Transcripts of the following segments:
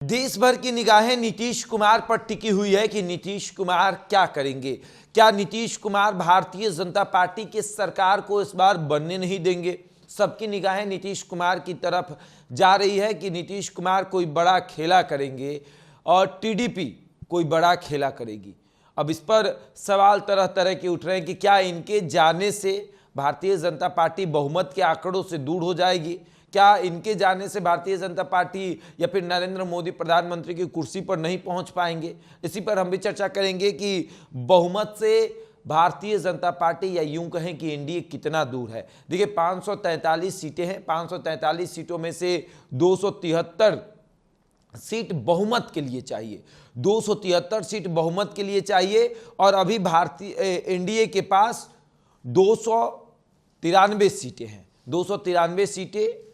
देश भर की निगाहें नीतीश कुमार पर टिकी हुई है कि नीतीश कुमार क्या करेंगे। क्या नीतीश कुमार भारतीय जनता पार्टी की सरकार को इस बार बनने नहीं देंगे। सबकी निगाहें नीतीश कुमार की तरफ जा रही है कि नीतीश कुमार कोई बड़ा खेला करेंगे और टीडीपी कोई बड़ा खेला करेगी। अब इस पर सवाल तरह तरह के उठ रहे हैं कि क्या इनके जाने से भारतीय जनता पार्टी बहुमत के आंकड़ों से दूर हो जाएगी, क्या इनके जाने से भारतीय जनता पार्टी या फिर नरेंद्र मोदी प्रधानमंत्री की कुर्सी पर नहीं पहुंच पाएंगे। इसी पर हम भी चर्चा करेंगे कि बहुमत से भारतीय जनता पार्टी या यूं कहें कि एनडीए कितना दूर है। देखिए 543 सीटें हैं, 543 सीटों में से 273 सीट बहुमत के लिए चाहिए, 273 सीट बहुमत के लिए चाहिए और अभी भारतीय एनडीए के पास 293 सीटें हैं। 293 सीटें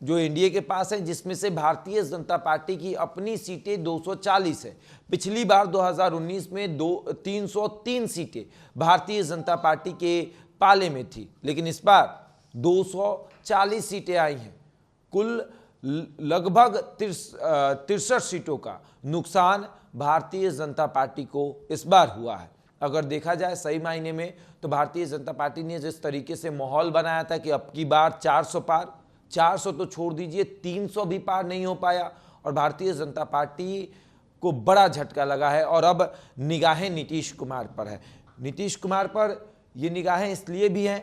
जो एनडीए के पास है, जिसमें से भारतीय जनता पार्टी की अपनी सीटें 240 है। पिछली बार 2019 में 303 सीटें भारतीय जनता पार्टी के पाले में थी, लेकिन इस बार 240 सीटें आई हैं। कुल लगभग 63 सीटों का नुकसान भारतीय जनता पार्टी को इस बार हुआ है। अगर देखा जाए सही मायने में तो भारतीय जनता पार्टी ने जिस तरीके से माहौल बनाया था कि अब की बार 400 पार, 400 तो छोड़ दीजिए 300 भी पार नहीं हो पाया और भारतीय जनता पार्टी को बड़ा झटका लगा है। और अब निगाहें नीतीश कुमार पर है। नीतीश कुमार पर ये निगाहें इसलिए भी हैं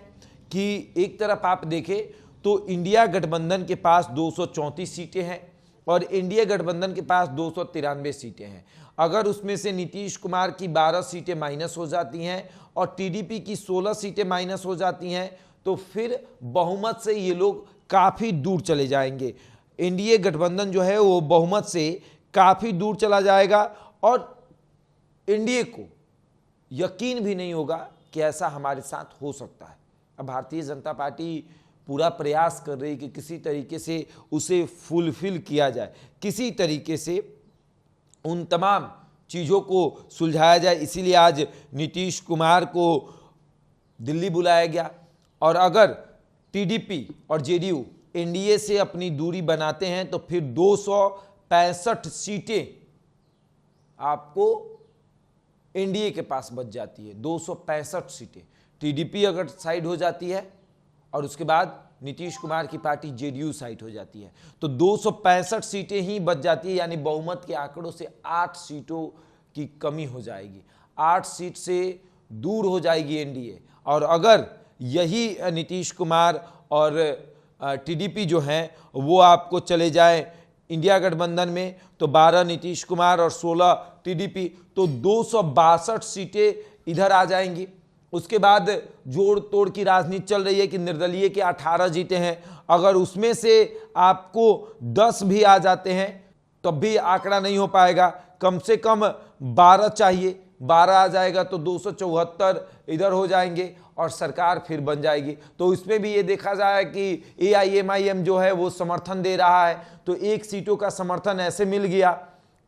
कि एक तरफ आप देखें तो इंडिया गठबंधन के पास 234 सीटें हैं और एनडीए गठबंधन के पास 293 सीटें हैं। अगर उसमें से नीतीश कुमार की 12 सीटें माइनस हो जाती हैं और टीडीपी की 16 सीटें माइनस हो जाती हैं तो फिर बहुमत से ये लोग काफ़ी दूर चले जाएंगे। एनडीए गठबंधन जो है वो बहुमत से काफ़ी दूर चला जाएगा और एनडीए को यकीन भी नहीं होगा कि ऐसा हमारे साथ हो सकता है। अब भारतीय जनता पार्टी पूरा प्रयास कर रही है कि किसी तरीके से उसे फुलफिल किया जाए, किसी तरीके से उन तमाम चीज़ों को सुलझाया जाए। इसीलिए आज नीतीश कुमार को दिल्ली बुलाया गया और अगर टीडीपी और जेडीयू एनडीए से अपनी दूरी बनाते हैं तो फिर 265 सीटें आपको एनडीए के पास बच जाती है। 265 सीटें टीडीपी अगर साइड हो जाती है और उसके बाद नीतीश कुमार की पार्टी जेडीयू साइड हो जाती है तो 265 सीटें ही बच जाती है, यानी बहुमत के आंकड़ों से 8 सीटों की कमी हो जाएगी। 8 सीट से दूर हो जाएगी एनडीए। और अगर यही नीतीश कुमार और टीडीपी जो हैं वो आपको चले जाए इंडिया गठबंधन में तो 12 नीतीश कुमार और 16 टीडीपी, तो 262 सीटें इधर आ जाएंगी। उसके बाद जोड़ तोड़ की राजनीति चल रही है कि निर्दलीय के 18 जीते हैं, अगर उसमें से आपको 10 भी आ जाते हैं तब भी आंकड़ा नहीं हो पाएगा। कम से कम 12 चाहिए, 12 आ जाएगा तो 274 इधर हो जाएंगे और सरकार फिर बन जाएगी। तो इसमें भी ये देखा जाए कि एआईएमआईएम जो है वो समर्थन दे रहा है तो 1 सीटों का समर्थन ऐसे मिल गया,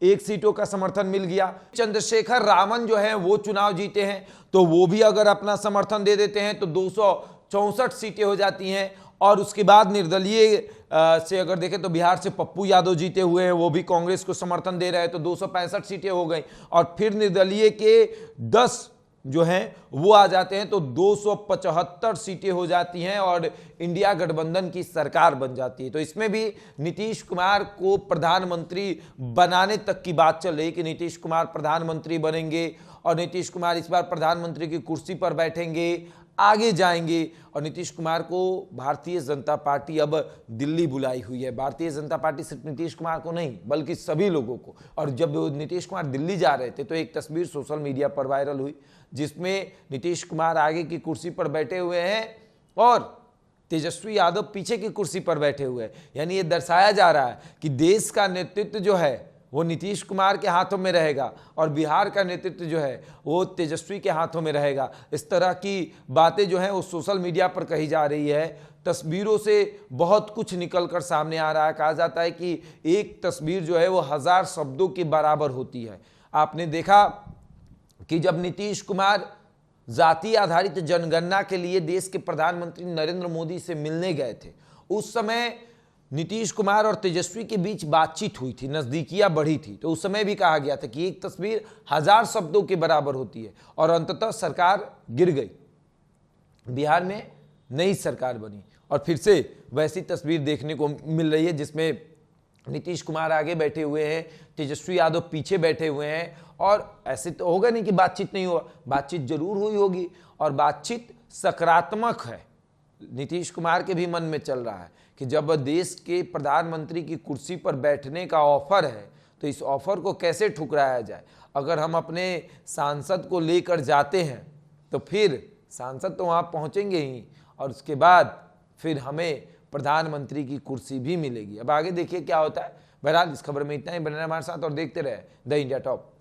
1 सीटों का समर्थन मिल गया। चंद्रशेखर रावण जो है वो चुनाव जीते हैं तो वो भी अगर अपना समर्थन दे देते हैं तो 264 सीटें हो जाती हैं। और उसके बाद निर्दलीय से अगर देखें तो बिहार से पप्पू यादव जीते हुए हैं, वो भी कांग्रेस को समर्थन दे रहे हैं तो 265 सीटें हो गई। और फिर निर्दलीय के 10 जो हैं वो आ जाते हैं तो 275 सीटें हो जाती हैं और इंडिया गठबंधन की सरकार बन जाती है। तो इसमें भी नीतीश कुमार को प्रधानमंत्री बनाने तक की बात चल रही है कि नीतीश कुमार प्रधानमंत्री बनेंगे और नीतीश कुमार इस बार प्रधानमंत्री की कुर्सी पर बैठेंगे, आगे जाएंगे। और नीतीश कुमार को भारतीय जनता पार्टी अब दिल्ली बुलाई हुई है। भारतीय जनता पार्टी सिर्फ नीतीश कुमार को नहीं बल्कि सभी लोगों को। और जब नीतीश कुमार दिल्ली जा रहे थे तो एक तस्वीर सोशल मीडिया पर वायरल हुई जिसमें नीतीश कुमार आगे की कुर्सी पर बैठे हुए हैं और तेजस्वी यादव पीछे की कुर्सी पर बैठे हुए हैं। यानी ये दर्शाया जा रहा है कि देश का नेतृत्व जो है वो नीतीश कुमार के हाथों में रहेगा और बिहार का नेतृत्व जो है वो तेजस्वी के हाथों में रहेगा। इस तरह की बातें जो हैं वो सोशल मीडिया पर कही जा रही है। तस्वीरों से बहुत कुछ निकल कर सामने आ रहा है। कहा जाता है कि एक तस्वीर जो है वो 1000 शब्दों के बराबर होती है। आपने देखा कि जब नीतीश कुमार जाति आधारित जनगणना के लिए देश के प्रधानमंत्री नरेंद्र मोदी से मिलने गए थे उस समय नीतीश कुमार और तेजस्वी के बीच बातचीत हुई थी, नजदीकियां बढ़ी थी, तो उस समय भी कहा गया था कि एक तस्वीर 1000 शब्दों के बराबर होती है, और अंततः सरकार गिर गई। बिहार में नई सरकार बनी और फिर से वैसी तस्वीर देखने को मिल रही है जिसमें नीतीश कुमार आगे बैठे हुए हैं, तेजस्वी यादव पीछे बैठे हुए हैं। और ऐसे तो होगा नहीं कि बातचीत नहीं हुआ, बातचीत जरूर हुई होगी, और बातचीत सकारात्मक है। नीतीश कुमार के भी मन में चल रहा है कि जब देश के प्रधानमंत्री की कुर्सी पर बैठने का ऑफर है तो इस ऑफर को कैसे ठुकराया जाए। अगर हम अपने सांसद को लेकर जाते हैं तो फिर सांसद तो वहाँ पहुँचेंगे ही, और उसके बाद फिर हमें प्रधानमंत्री की कुर्सी भी मिलेगी। अब आगे देखिए क्या होता है। बहरहाल इस खबर में इतना ही। बने रहिए हमारे साथ और देखते रहे द इंडिया टॉप।